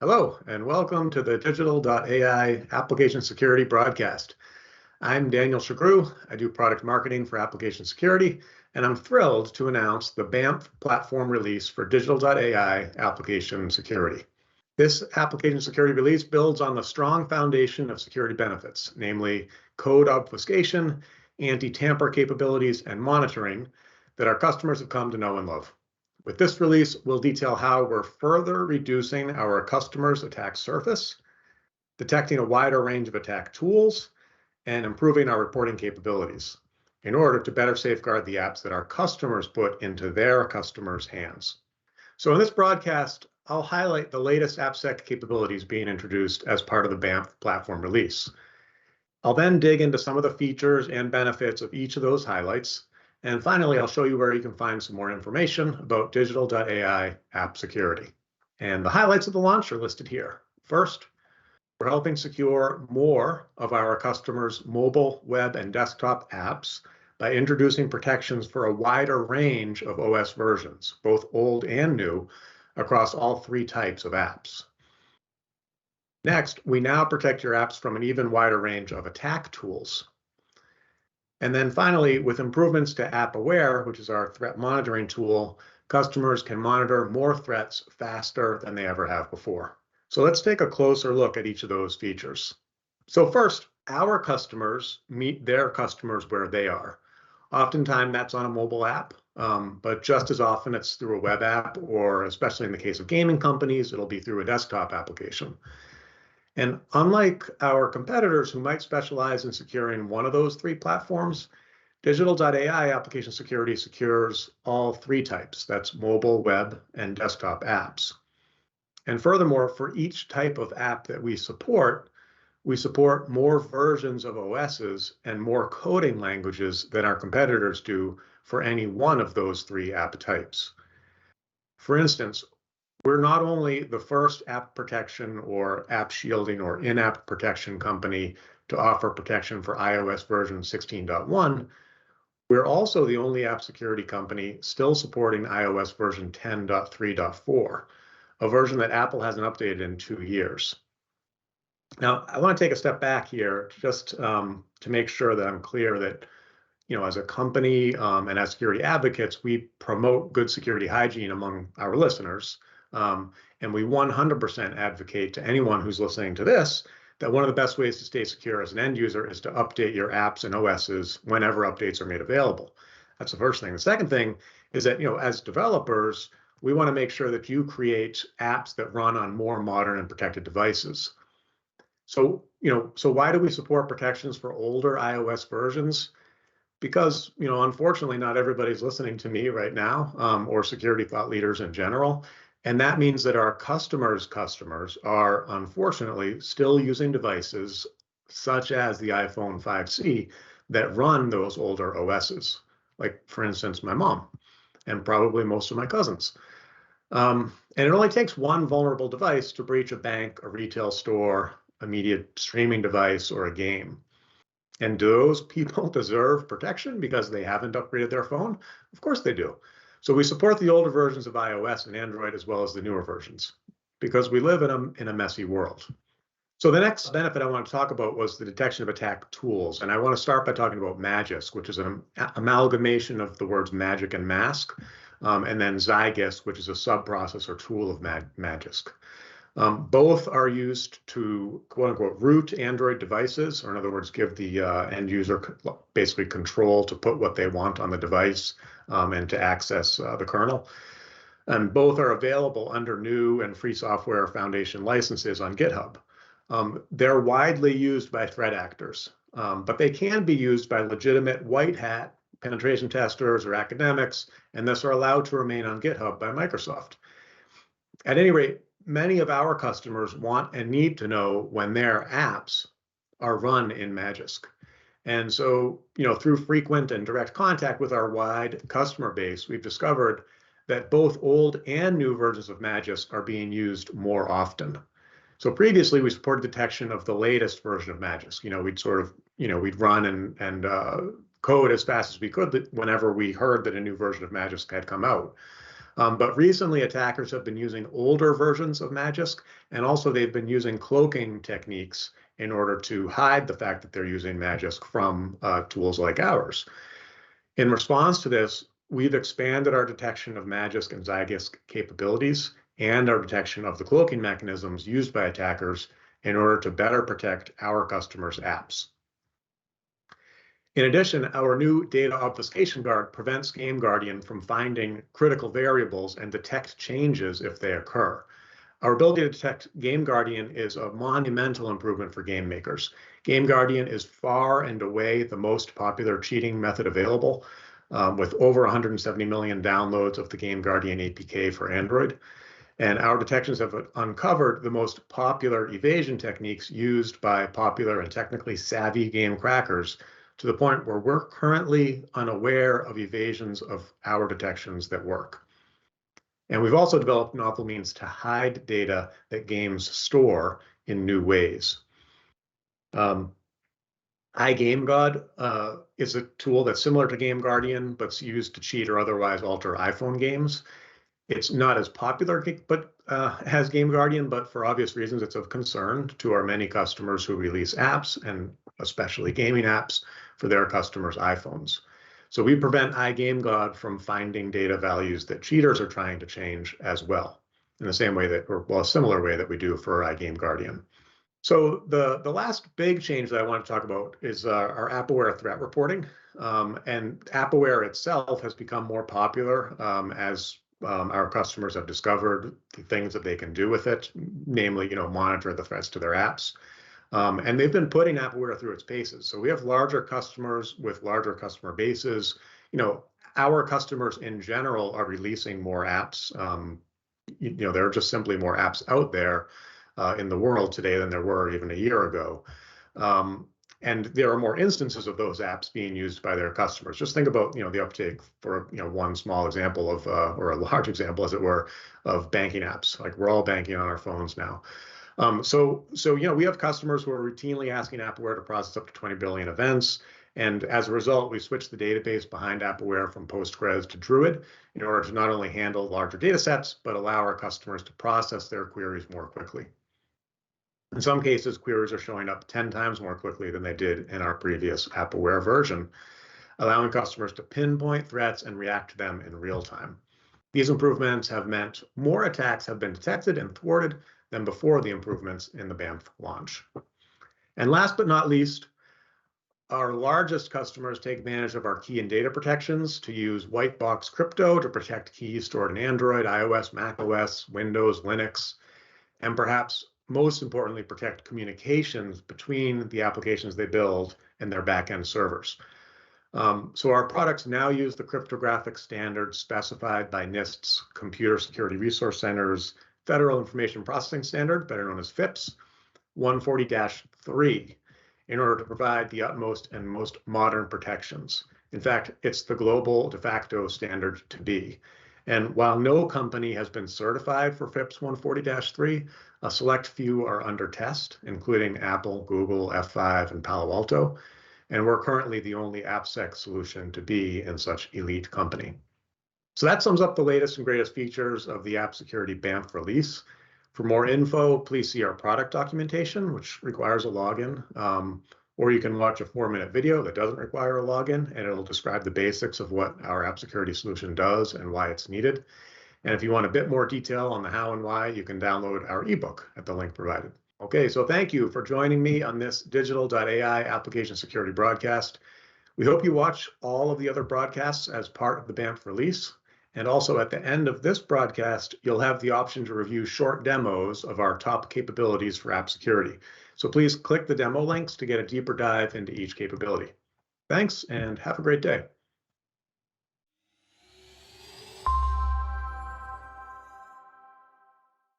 Hello, and welcome to the Digital.ai application security broadcast. I'm Daniel Shugrue. I do product marketing for application security, and I'm thrilled to announce the Banff platform release for Digital.ai application security. This application security release builds on the strong foundation of security benefits, namely code obfuscation, anti-tamper capabilities, and monitoring that our customers have come to know and love. With this release, we'll detail how we're further reducing our customers' attack surface, detecting a wider range of attack tools, and improving our reporting capabilities in order to better safeguard the apps that our customers put into their customers' hands. So in this broadcast, I'll highlight the latest AppSec capabilities being introduced as part of the Banff platform release. I'll then dig into some of the features and benefits of each of those highlights. And finally, I'll show you where you can find some more information about Digital.ai app security. And the highlights of the launch are listed here. First, we're helping secure more of our customers' mobile, web, and desktop apps by introducing protections for a wider range of OS versions, both old and new, across all three types of apps. Next, we now protect your apps from an even wider range of attack tools. And then finally, with improvements to App Aware, which is our threat monitoring tool, customers can monitor more threats faster than they ever have before. So let's take a closer look at each of those features. So first, our customers meet their customers where they are. Oftentimes that's on a mobile app, but just as often it's through a web app, or especially in the case of gaming companies, it'll be through a desktop application. And unlike our competitors who might specialize in securing one of those three platforms, Digital.ai application security secures all three types. That's mobile, web, and desktop apps. And furthermore, for each type of app that we support more versions of OSs and more coding languages than our competitors do for any one of those three app types. For instance, we're not only the first app protection or app shielding or in-app protection company to offer protection for iOS version 16.1, we're also the only app security company still supporting iOS version 10.3.4, a version that Apple hasn't updated in 2 years. Now, I want to take a step back here just to make sure that I'm clear that, as a company and as security advocates, we promote good security hygiene among our listeners. And we 100% advocate to anyone who's listening to this that one of the best ways to stay secure as an end user is to update your apps and OSs whenever updates are made available. That's the first thing. The second thing is that, as developers, we want to make sure that you create apps that run on more modern and protected devices. So why do we support protections for older iOS versions? Because, unfortunately, not everybody's listening to me right now, or security thought leaders in general. And that means that our customers' customers are unfortunately still using devices such as the iPhone 5C that run those older OSs, like, for instance, my mom and probably most of my cousins. And it only takes one vulnerable device to breach a bank, a retail store, a media streaming device, or a game. And do those people deserve protection because they haven't upgraded their phone? Of course they do. So we support the older versions of iOS and Android as well as the newer versions because we live in a messy world. So the next benefit I want to talk about was the detection of attack tools. And I want to start by talking about Magisk, which is an amalgamation of the words magic and mask, and then Zygisk, which is a sub-processor tool of Magisk. Both are used to, quote unquote, root Android devices, or in other words, give the end user basically control to put what they want on the device and to access the kernel. And both are available under new and free software foundation licenses on GitHub. They're widely used by threat actors, but they can be used by legitimate white hat penetration testers or academics, and thus are allowed to remain on GitHub by Microsoft. At any rate, many of our customers want and need to know when their apps are run in Magisk. And so, through frequent and direct contact with our wide customer base, we've discovered that both old and new versions of Magisk are being used more often. So previously, we supported detection of the latest version of Magisk. We'd run and code as fast as we could whenever we heard that a new version of Magisk had come out. But recently, attackers have been using older versions of Magisk, and also they've been using cloaking techniques in order to hide the fact that they're using Magisk from tools like ours. In response to this, we've expanded our detection of Magisk and Zygisk capabilities and our detection of the cloaking mechanisms used by attackers in order to better protect our customers' apps. In addition, our new data obfuscation guard prevents GameGuardian from finding critical variables and detect changes if they occur. Our ability to detect GameGuardian is a monumental improvement for game makers. GameGuardian is far and away the most popular cheating method available, with over 170 million downloads of the GameGuardian APK for Android. And our detections have uncovered the most popular evasion techniques used by popular and technically savvy game crackers, to the point where we're currently unaware of evasions of our detections that work. And we've also developed novel means to hide data that games store in new ways. iGameGod is a tool that's similar to GameGuardian, but's used to cheat or otherwise alter iPhone games. It's not as popular as GameGuardian, but for obvious reasons, it's of concern to our many customers who release apps, and especially gaming apps, for their customers' iPhones. So we prevent iGameGod from finding data values that cheaters are trying to change as well, in the same way that, or well, a similar way that we do for iGameGuardian. So the last big change that I want to talk about is our AppAware threat reporting. And AppAware itself has become more popular as our customers have discovered the things that they can do with it, namely, monitor the threats to their apps. And they've been putting AppAware through its paces. So we have larger customers with larger customer bases. Our customers in general are releasing more apps. There are just simply more apps out there in the world today than there were even a year ago. And there are more instances of those apps being used by their customers. Just think about, the uptake for, one small example of, or a large example, as it were, of banking apps. Like, we're all banking on our phones now. So we have customers who are routinely asking AppAware to process up to 20 billion events. And as a result, we switched the database behind AppAware from Postgres to Druid in order to not only handle larger data sets, but allow our customers to process their queries more quickly. In some cases, queries are showing up 10 times more quickly than they did in our previous AppAware version, allowing customers to pinpoint threats and react to them in real time. These improvements have meant more attacks have been detected and thwarted than before the improvements in the Banff launch. And last but not least, our largest customers take advantage of our key and data protections to use white box crypto to protect keys stored in Android, iOS, macOS, Windows, Linux, and perhaps most importantly, protect communications between the applications they build and their backend servers. So our products now use the cryptographic standards specified by NIST's Computer Security Resource Center's Federal Information Processing Standard, better known as FIPS, 140-3, in order to provide the utmost and most modern protections. In fact, it's the global de facto standard to be. And while no company has been certified for FIPS 140-3, a select few are under test, including Apple, Google, F5, and Palo Alto. And we're currently the only AppSec solution to be in such elite company. So that sums up the latest and greatest features of the App Security Banff release. For more info, please see our product documentation, which requires a login. Or you can watch a 4-minute video that doesn't require a login, and it'll describe the basics of what our app security solution does and why it's needed. And if you want a bit more detail on the how and why, you can download our ebook at the link provided. Okay, so thank you for joining me on this Digital.ai application security broadcast. We hope you watch all of the other broadcasts as part of the Banff release. And also at the end of this broadcast, you'll have the option to review short demos of our top capabilities for app security. So please click the demo links to get a deeper dive into each capability. Thanks, and have a great day.